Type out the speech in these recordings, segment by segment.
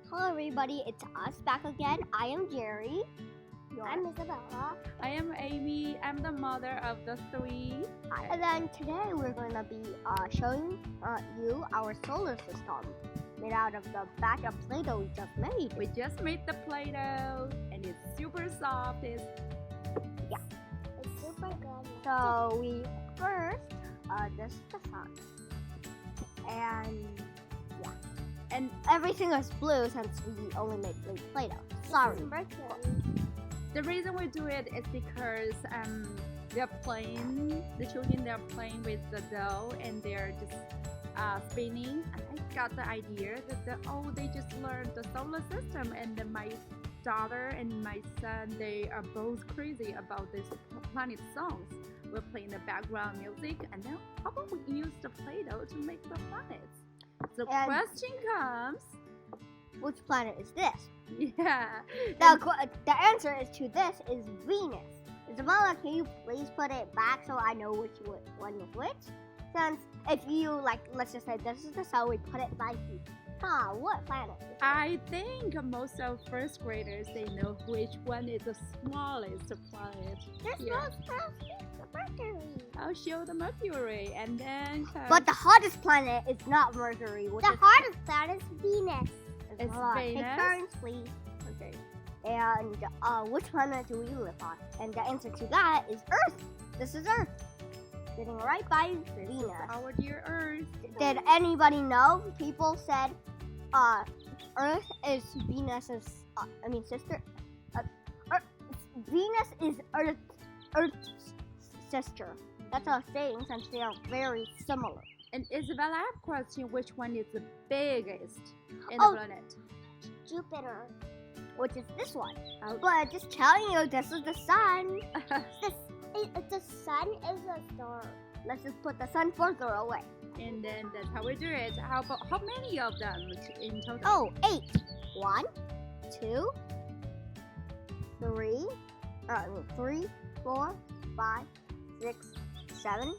Hello everybody, it's us back again. I am Jerry. I'm Isabella. I am Amy. I'm the mother of the three. And then today we're going to be showing you our solar system made out of the batch of Play-Doh we just made. We just made the Play-Doh and it's super soft. It's super good. So we first, this is the sun. And everything is blue since we only made Play-Doh. Sorry. Mercury. The reason we do it is because the children they're playing with the dough and they're just spinning. And I got the idea that they just learned the solar system, and then my daughter and my son, they are both crazy about this planet songs. We're playing the background music, and then how about we use the Play-Doh to make the planets? The question comes, which planet is this? Yeah. The answer to this is Venus. Isabella, can you please put it back so I know which one is which? Since if you let's just say this is the sun, we put it like what planet is it? I think most of first graders, they know which one is the smallest planet. Mercury. I'll show the Mercury, and then But the hottest planet is not Mercury. The hottest planet is Venus. It's Take Venus. turns, please. Okay. And which planet do we live on? And the answer to that is Earth. This is Earth. Sitting right by Venus. Our dear Earth. Did anybody know? People said Earth is Venus's, sister. Venus is Earth's sister. That's a saying since they are very similar. And Isabella, I have a question. Which one is the biggest in the planet? Jupiter. Which is this one. Oh. But just telling you, this is the sun. The sun is a star. Let's just put the sun further away. And then that's how we do it. How many of them in total? Oh, 8. 1, 2, 3, 3, 4, 5, 6, 7,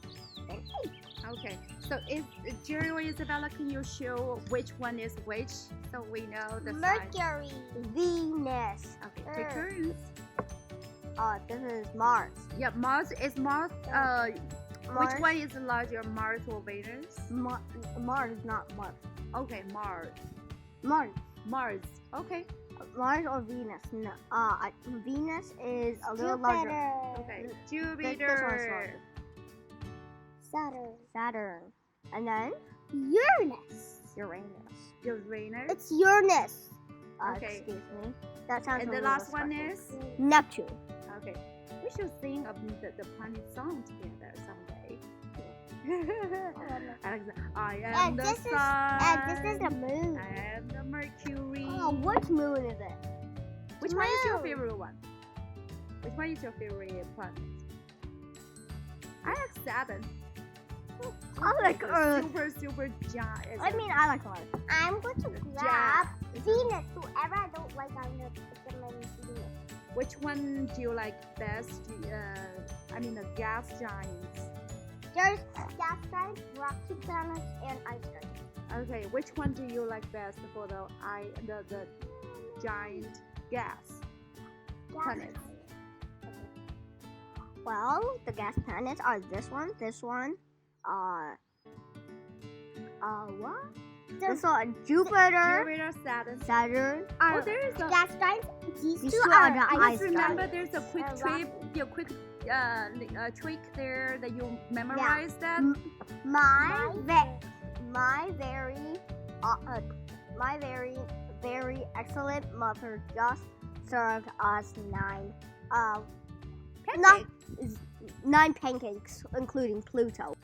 and 8. Okay, so Jerry or Isabella, can you show which one is which so we know the size? Mercury. Venus. Okay, take turns. This is Mars. Yeah, Mars. Mars. Which one is larger, Mars or Venus? Mars, not Mars. Okay, Mars. Mars. Okay. Mars or Venus? No. Venus is a little Jupiter. larger. Okay. This one's Jupiter. Saturn. Saturn. And then Uranus. Uranus. It's Uranus. Okay. Excuse me. That sounds. And a the little last one disgusting. is Neptune. okay. We should sing the planet song together someday. I am the sun. This is the moon. I am the Mercury. Oh, which moon is it? Which one is your favorite one? Which one is your favorite planet? I like Saturn. I like Earth. Super giant. I like Earth. I'm going to grab Venus. Whoever I don't like, I'm going to put them in Venus. Which one do you like best? The gas giants. There's gas giants, rocky planets, and ice giants. Okay, which one do you like best for the giant gas planets? Well, the gas planets are this one, what? This one, Jupiter, Saturn. There is a Gas giants. These These two two are are the ice ice remember giants. there's a quick trick there that you memorize that. My very excellent mother just served us 9 pancakes, including Pluto.